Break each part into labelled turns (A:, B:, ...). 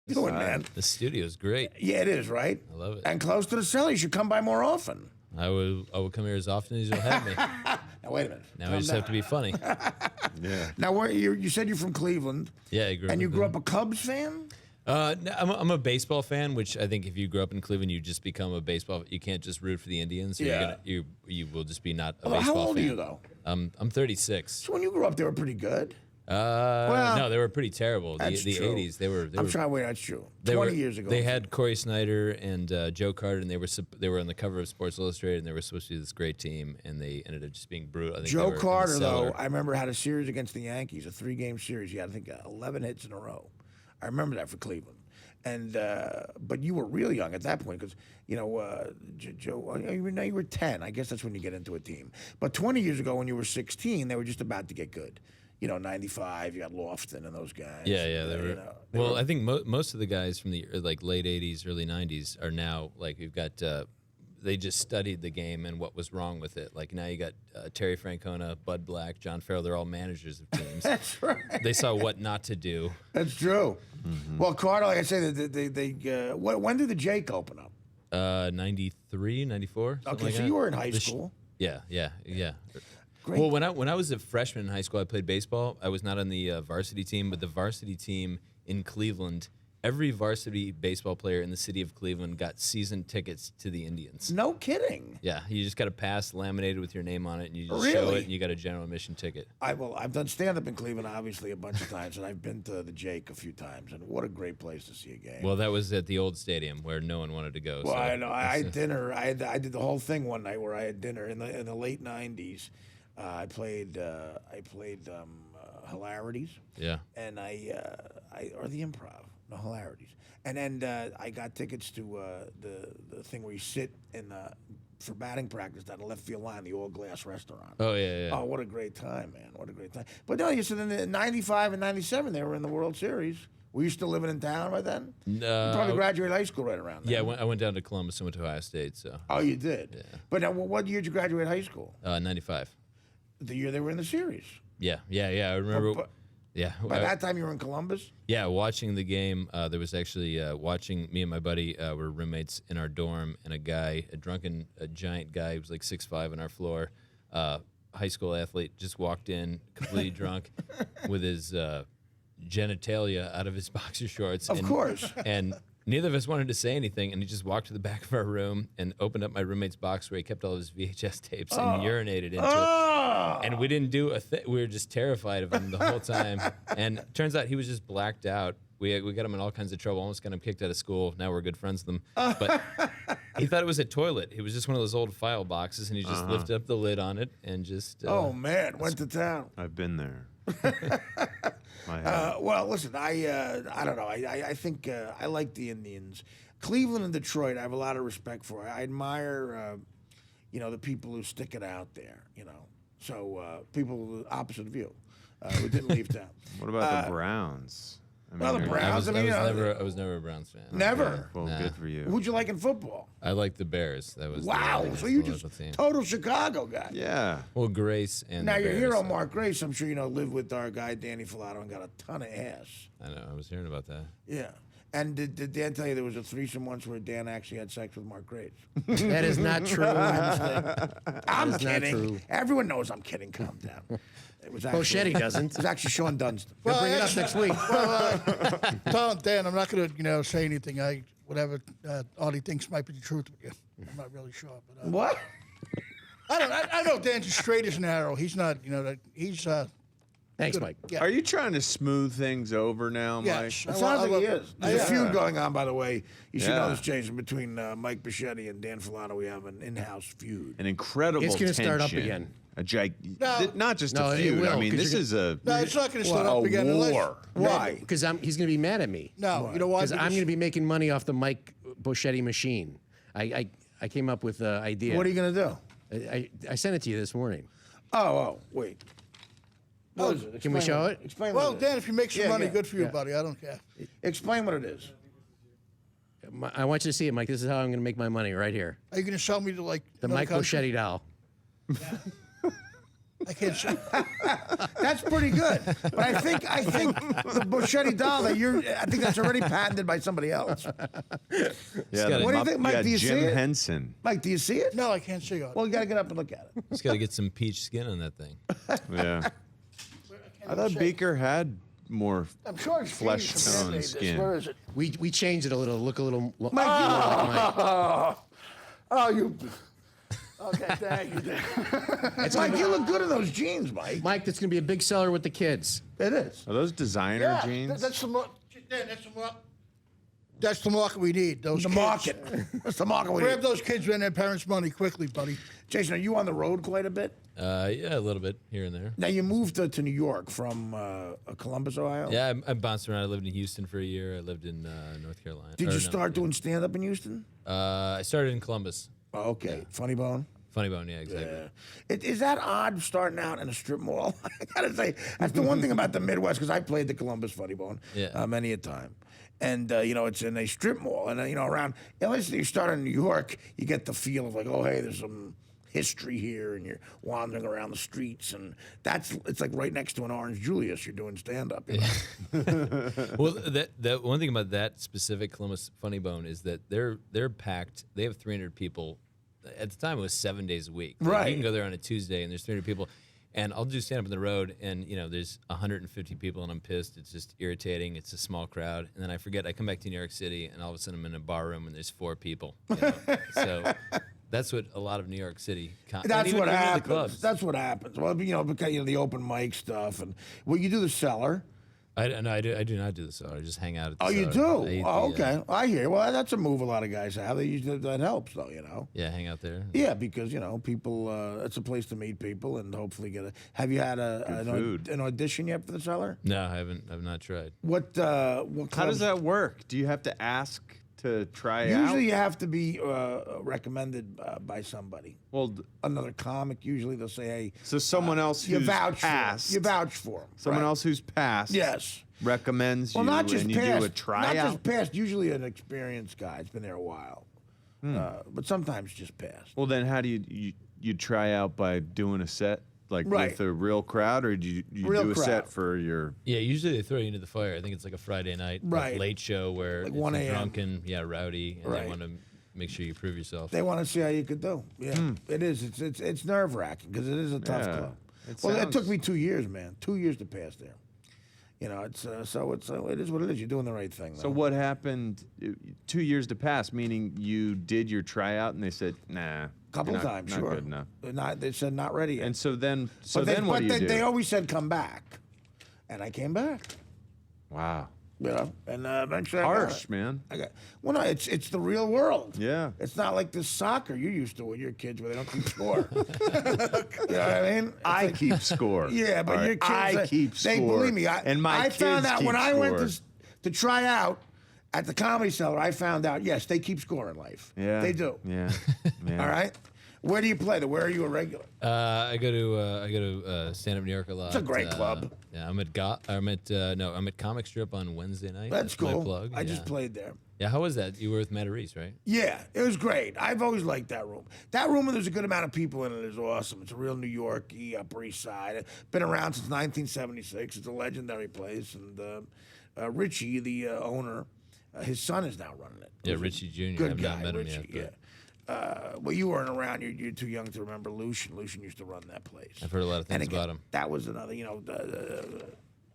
A: Doing, man.
B: The studio's great.
A: Yeah, it is, right?
B: I love it.
A: And close to the cellar. You should come by more often.
B: I will come here as often as you'll have me.
A: Now, wait a minute.
B: Now I just have to be funny.
C: Yeah.
A: Now, where you said you're from Cleveland.
B: Yeah, I grew up
A: And you
B: in
A: grew up a Cubs fan?
B: No, I'm a baseball fan, which I think if you grew up in Cleveland, you just become a baseball. You can't just root for the Indians. So
A: Yeah.
B: You will just be not a
A: Well,
B: baseball fan.
A: how old are you, though?
B: I'm 36.
A: So when you grew up, they were pretty good.
B: No, they were pretty terrible. The
A: That's true.
B: 80s, they were.
A: I'm trying to wait. That's true.
B: They
A: 20
B: were-
A: years ago.
B: They had Corey Snyder and Joe Carter, and they were on the cover of Sports Illustrated, and they were supposed to be this great team, and they ended up just being brutal. I think
A: Joe
B: they were in the
A: Carter, though,
B: cellar.
A: I remember had a series against the Yankees, a 3-game series. He had, I think, 11 hits in a row. I remember that for Cleveland. And but you were real young at that point because Joe, you were 10. I guess that's when you get into a team. But 20 years ago, when you were 16, they were just about to get good. 95. You got Lofton and those guys.
B: Yeah, they were. Well, I think most of the guys from the late '80s, early '90s are now we've got. They just studied the game and what was wrong with it. Like now you got Terry Francona, Bud Black, John Farrell. They're all managers of teams.
A: That's right.
B: They saw what not to do.
A: That's true. Mm-hmm. Well, Carter, like I say, when did the Jake open up?
B: 93, 94.
A: Okay,
B: like
A: so
B: that.
A: you were in high school.
B: Yeah.
A: Great.
B: Well, when I was a freshman in high school, I played baseball. I was not on the varsity team, but the varsity team in Cleveland, every varsity baseball player in the city of Cleveland got season tickets to the Indians.
A: No kidding.
B: Yeah, you just got a pass laminated with your name on it, and you just show
A: Really?
B: it, and you got a general admission ticket.
A: I've done stand-up in Cleveland, obviously, a bunch of times, and I've been to the Jake a few times, and what a great place to see a game.
B: Well, that was at the old stadium where no one wanted to go.
A: Well,
B: so
A: I know. I had dinner. I did the whole thing one night where I had dinner in the late '90s. I played Hilarities.
B: Yeah.
A: And or the Improv, no Hilarities. And then I got tickets to the thing where you sit for batting practice down the left field line, the all glass restaurant.
B: Oh yeah.
A: Oh, what a great time, man! What a great time. But no, you said in the '95 and '97 they were in the World Series. Were you still living in town by then?
B: No.
A: You probably graduated high school right around then.
B: Yeah, I went down to Columbus and went to Ohio State. So.
A: Oh, you did.
B: Yeah.
A: But now, what year did you graduate high school?
B: 95.
A: The year they were in the series.
B: Yeah. I remember.
A: But
B: Yeah.
A: by that time, you were in Columbus?
B: Yeah, watching the game, there was actually watching me and my buddy were roommates in our dorm, and a giant guy who was like 6'5" on our floor, high school athlete, just walked in completely drunk with his genitalia out of his boxer shorts.
A: Of course.
B: And neither of us wanted to say anything, and he just walked to the back of our room and opened up my roommate's box where he kept all of his VHS tapes and urinated into it. And we didn't do a thing. We were just terrified of him the whole time. And it turns out he was just blacked out. We got him in all kinds of trouble, almost got him kicked out of school. Now we're good friends with him. But he thought it was a toilet. It was just one of those old file boxes, and he just lifted up the lid on it and just...
A: Oh, man, went to town.
C: I've been there.
A: Well, listen, I don't know. I think I like the Indians. Cleveland and Detroit, I have a lot of respect for. I admire, the people who stick it out there, So people opposite of you who didn't leave town.
C: What about the Browns?
A: Well, the Browns,
B: I was never a Browns fan.
A: Never?
C: Okay, well,
B: Nah.
C: good for you.
A: Who'd you like in football?
B: I liked the Bears. That was
A: Wow,
B: the
A: so you
B: local
A: just
B: team.
A: total Chicago guy.
C: Yeah.
B: Well, Grace and
A: Now,
B: the
A: your
B: Bears,
A: hero,
B: so-
A: Mark Grace, I'm sure lived with our guy, Danny Filato, and got a ton of ass.
B: I know. I was hearing about that.
A: Yeah. And did Dan tell you there was a threesome once where Dan actually had sex with Mark Grace?
D: That is not true.
A: I'm
D: That is not
A: kidding.
D: true.
A: Everyone knows I'm kidding. Calm down. It was actually,
D: Boschetti doesn't.
A: It was actually Sean Dunstan.
D: We'll bring it up next week.
E: Tell Dan, I'm not going to, say anything. Whatever Artie thinks might be the truth with you. I'm not really sure. But,
A: What?
E: I know Dan's as straight as an arrow. He's not, he's.
D: Thanks,
E: good.
D: Mike.
E: Yeah.
C: Are you trying to smooth things over now, Mike?
E: Yes.
A: It sounds like he is. There's a feud going on, by the way. You should know
C: Yeah.
A: this, Jason, between Mike Boschetti and Dan Filato. We have an in-house feud.
C: An incredible
D: It's gonna
C: tension.
D: start up again.
C: Not just
D: No,
C: a
D: it
C: feud.
D: will,
C: I mean,
D: 'cause
C: this
D: you're
C: is a
E: No, it's not going to start
C: a
E: up again unless.
C: war.
A: Why?
D: Because he's going to be mad at me.
E: No, you know why?
D: Because I'm going to be making money off the Mike Boschetti machine. I came up with the idea.
A: What are you going to do?
D: I sent it to you this morning.
A: Oh, wait. What is it?
D: Can we
A: Explain
D: show
A: what-
D: it?
A: Explain
E: Well,
A: what it
E: Dan,
A: is.
E: if you make some
A: Yeah,
E: money,
A: yeah.
E: good for you,
D: Yeah.
E: buddy. I don't care.
A: Explain what it is.
D: I want you to see it, Mike. This is how I'm going to make my money right here.
E: Are you going to sell me to
D: The Mike Boschetti doll.
E: I can't see.
A: That's pretty good. But I think the Buscetti doll that I think that's already patented by somebody else.
C: Yeah,
A: What do you think, Mike?
C: yeah,
A: Do you see
C: Jim
A: it?
C: Henson.
A: Mike, do you see it?
E: No, I can't see on.
A: Well, you got to get up and look at it.
B: Just got to get some peach skin on that thing.
C: Yeah. I thought Baker had more
E: I'm sure it's
C: flesh
E: changed from
C: tone
E: this.
C: skin.
E: Where is it?
D: We changed it a little. Look a little.
A: Mike,
E: Oh, you. Okay, thank you.
A: Mike, you look good in those jeans, Mike.
D: Mike, that's gonna be a big seller with the kids.
A: It is.
C: Are those designer
E: Yeah,
C: jeans?
E: that's the Dan, that's the market we need. Those
A: The
E: kids.
A: market. That's the market.
E: Grab those kids and their parents' money quickly, buddy.
A: Jason, are you on the road quite a bit?
B: Yeah, a little bit here and there.
A: Now, you moved to New York from Columbus, Ohio?
B: Yeah, I bounced around. I lived in Houston for a year. I lived in North Carolina.
A: Did
B: Or
A: you
B: no,
A: start doing stand-up in Houston?
B: I started in Columbus.
A: Oh, okay. Funny Bone?
B: Funny Bone, yeah, exactly.
A: Is that odd starting out in a strip mall? I gotta say, that's the one thing about the Midwest, because I played the Columbus Funny Bone many a time. And, it's in a strip mall. And, around, unless you start in New York, you get the feel of like, oh, hey, there's some history here, and you're wandering around the streets. And it's like right next to an Orange Julius, you're doing stand-up.
B: Well, that one thing about that specific Columbus Funny Bone is that they're packed. They have 300 people. At the time, it was 7 days a week. Like,
A: Right.
B: you can go there on a Tuesday, and there's 300 people. And I'll do stand up on the road, and there's 150 people, and I'm pissed. It's just irritating. It's a small crowd, and then I forget. I come back to New York City, and all of a sudden I'm in a bar room, and there's 4 people. So that's what a lot of New York City.
A: That's what
B: The
A: happens.
B: clubs.
A: That's what happens. Well, because the open mic stuff, and you do the cellar.
B: I do not do the cellar. I just hang out at the
A: Oh,
B: cellar.
A: you do?
B: I eat
A: Oh,
B: the,
A: okay. I hear. Well, that's a move a lot of guys have. That helps, though.
B: Yeah, hang out there.
A: Yeah, because people. It's a place to meet people and hopefully get a. Have you had an audition yet for the cellar?
B: No, I haven't. I've not tried.
A: What?
C: How does
A: clubs-
C: that work? Do you have to ask to try out?
A: Usually, you have to be recommended by somebody.
C: Well,
A: Another comic. Usually, they'll say, "Hey."
C: so someone else
A: You
C: who's
A: vouch
C: passed.
A: for 'em. You vouch for them.
C: Someone else who's passed.
A: Yes.
C: Recommends
A: Well,
C: you,
A: not just
C: and you
A: past.
C: do a
A: Not
C: tryout.
A: just past. Usually, an experienced guy. It's been there a while. But sometimes just past.
C: Well, then how do you try out by doing a set like
A: Right.
C: with a real crowd, or do you
A: Real
C: do a
A: crowd.
C: set for your?
B: Yeah, usually they throw you into the fire. I think it's like a Friday night
A: Right.
B: late show where
A: Like
B: it's
A: 1
B: a
A: a.m.
B: drunken, rowdy, and
A: Right.
B: they want to make sure you prove yourself.
A: They want to see how you could do. Yeah, it is. It's nerve wracking because it is a tough
C: Yeah.
A: club.
C: It
A: Well, it
C: sounds-
A: took me 2 years, man. 2 years to pass there. It is what it is. You're doing the right thing.
C: So
A: though.
C: what happened? 2 years to pass, meaning you did your tryout, and they said, "Nah."
A: A couple
C: you're not-
A: times,
C: not
A: sure.
C: good enough.
A: They said not ready yet.
C: And so then,
A: but
C: what do you do?
A: They always said come back, and I came back.
C: Wow,
A: And eventually I got
C: harsh,
A: it.
C: man.
A: Well, no, it's the real world.
C: Yeah.
A: It's not like the soccer you used to with your kids where they don't keep score. You know what I mean? It's
C: I
A: like-
C: keep score.
A: Yeah, but
C: All
A: your
C: right?
A: kids,
C: I keep
A: they
C: score.
A: believe me.
C: And my
A: I found
C: kids
A: out
C: keep
A: when I went
C: score.
A: to try out at the Comedy Cellar. I found out yes, they keep score in life.
C: Yeah,
A: they do.
C: Yeah, yeah.
A: All right. Where do you play? Where are you a regular?
B: I go to Stand Up New York a lot.
A: It's a great club.
B: Yeah, I'm at Comic Strip on Wednesday night.
A: That's
B: my
A: cool.
B: plug.
A: I just
B: yeah.
A: played there.
B: Yeah, how was that? You were with Matt Reese, right?
A: Yeah, it was great. I've always liked that room. That room, and there's a good amount of people in it, is awesome. It's a real New York-y, Upper East Side. Been around since 1976. It's a legendary place. And Richie, the owner, his son is now running it.
B: Yeah, Richie Jr.
A: Good
B: I've
A: guy,
B: not met him
A: Richie.
B: yet.
A: Well, you weren't around. You're too young to remember Lucian. Lucian used to run that place.
B: I've heard a lot of
A: And
B: things
A: again,
B: about him.
A: That was another,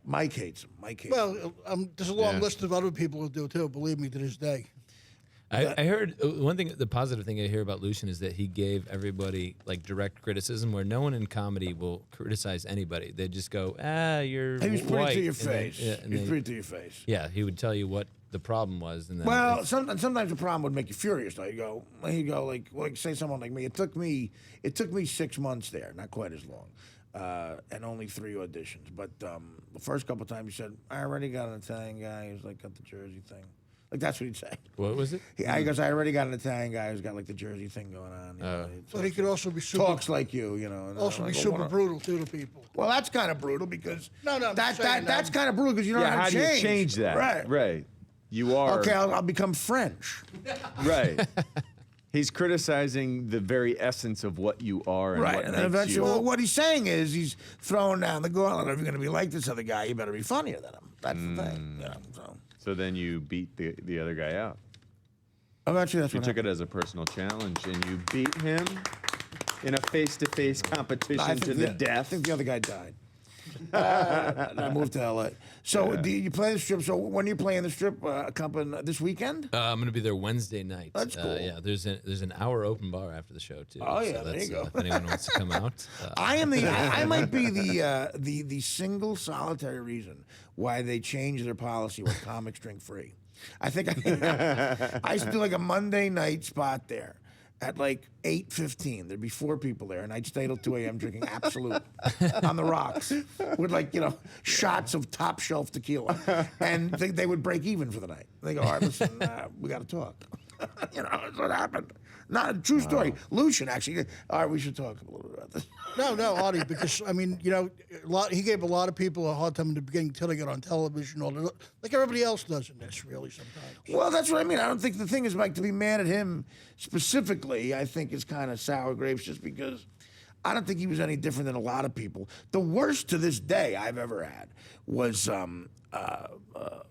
A: Mike hates him. Mike hates him.
E: Well, there's a long
C: Yeah.
E: list of other people who do too. Believe me, to this day.
B: I heard one thing. The positive thing I hear about Lucian is that he gave everybody like direct criticism, where no one in comedy will criticize anybody. They just go, you're
A: He was pretty
B: white.
A: to your
B: and then-
A: face.
B: yeah, and
A: He was
B: they-
A: pretty to your face.
B: yeah, he would tell you what the problem was, and then
A: Well, sometimes the problem would make you furious. Though you go like say someone like me. It took me 6 months there, not quite as long, and only 3 auditions. But the first couple of times he said, "I already got an Italian guy who's like got the Jersey thing." Like that's what he'd say.
B: what was it?
A: He goes, "I already got an Italian guy who's got like the Jersey thing going on." You know,
E: But he could also be super,
A: talks like you, and
E: also
A: I'm
E: be
A: like,
E: super
A: "What a-"
E: brutal to the people.
A: Well, that's kind of brutal because
E: No, I'm just saying
A: that's
E: that.
A: kind of brutal because you don't
C: Yeah,
A: know
C: how
A: how to
C: do you
A: change.
C: change that?
A: Right.
C: Right. You are
A: Okay, I'll become French.
C: right. He's criticizing the very essence of what you are and
A: Right,
C: what
A: and then
C: makes
A: eventually,
C: you.
A: well, what he's saying is he's throwing down the gauntlet. If you're going to be like this other guy, you better be funnier than him. That's the thing. You know, so
C: So then you beat the other guy out.
A: eventually, that's
C: You
A: what
C: took
A: happened.
C: it as a personal challenge, and you beat him in a face-to-face competition
A: I
C: to
A: think
C: the
A: I
C: death.
A: think the other guy died. And I moved to L.A. So do you play the strip? So when are you playing the strip company this weekend?
B: I'm going to be there Wednesday night.
A: That's cool.
B: Yeah, there's an hour open bar after the show too.
A: Oh, yeah,
B: so
A: there
B: that's,
A: you go.
B: if anyone wants to come out.
A: I might be the single solitary reason why they changed their policy with comics drink free. I think I used to do like a Monday night spot there at like 8:15. There'd be 4 people there, and I'd stay till 2 a.m. drinking Absolute on the rocks with shots of top shelf tequila, and they would break even for the night. They go, all right, listen, we got to talk. That's what happened. Not a true story. Lucian actually. All right, we should talk a little bit about this.
E: No, Artie, because I mean, he gave a lot of people a hard time in the beginning until they got on television, like everybody else does in this, really, sometimes.
A: Well, that's what I mean. I don't think the thing is, Mike, to be mad at him specifically, I think is kind of sour grapes just because I don't think he was any different than a lot of people. The worst to this day I've ever had was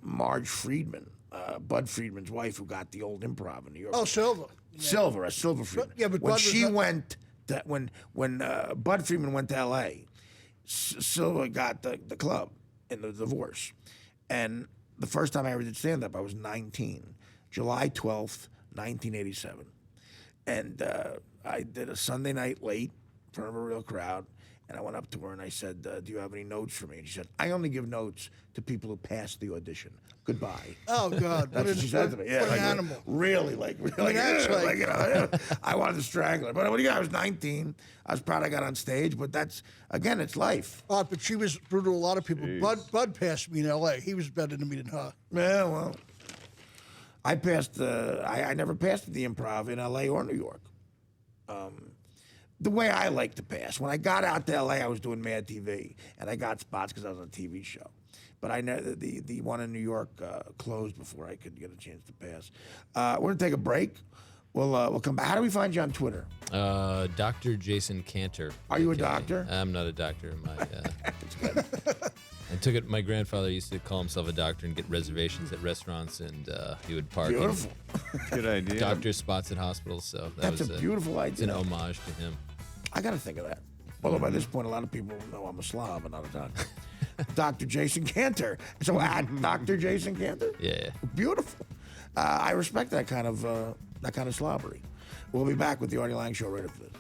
A: Marge Friedman, Bud Friedman's wife, who got the old Improv in New York.
E: Oh, Silver.
A: Silver Friedman.
E: yeah, but
A: when
E: Bud
A: she
E: was not-
A: went, when Bud Friedman went to L.A., Silver got the club in the divorce. And the first time I ever did stand-up, I was 19, July 12th, 1987. And I did a Sunday night late in front of a real crowd. And I went up to her and I said, do you have any notes for me? And she said, I only give notes to people who passed the audition. Goodbye.
E: Oh, God.
A: That's what she said to me. Yeah,
E: what
A: like,
E: an animal.
A: Really,
E: that's
A: I wanted to strangle her. But what do you got? I was 19. I was proud I got on stage, but that's, again, it's life.
E: Oh, but she was brutal to a lot of people. Bud passed me in L.A. He was better than me than her.
A: Yeah, well, I passed, I never passed the Improv in L.A. or New York. The way I like to pass. When I got out to L.A., I was doing Mad TV, and I got spots because I was on a TV show. But I know the one in New York closed before I could get a chance to pass. We're gonna take a break. We'll come back. How do we find you on Twitter?
B: Dr. Jason Kanter.
A: Are you a
B: AKA.
A: doctor?
B: I'm not a doctor. I took it. My grandfather used to call himself a doctor and get reservations at restaurants, and he would park in
A: Beautiful.
C: Good idea.
B: doctor spots at hospitals. So
A: That's a beautiful
B: It's an
A: idea.
B: homage to him.
A: I got to think of that. Although by this point, a lot of people know I'm a slob and not a doctor. Dr. Jason Kanter. So at Dr. Jason Kanter?
B: Yeah.
A: Beautiful. I respect that kind of slobbery. We'll be back with the Artie Lange Show right after this.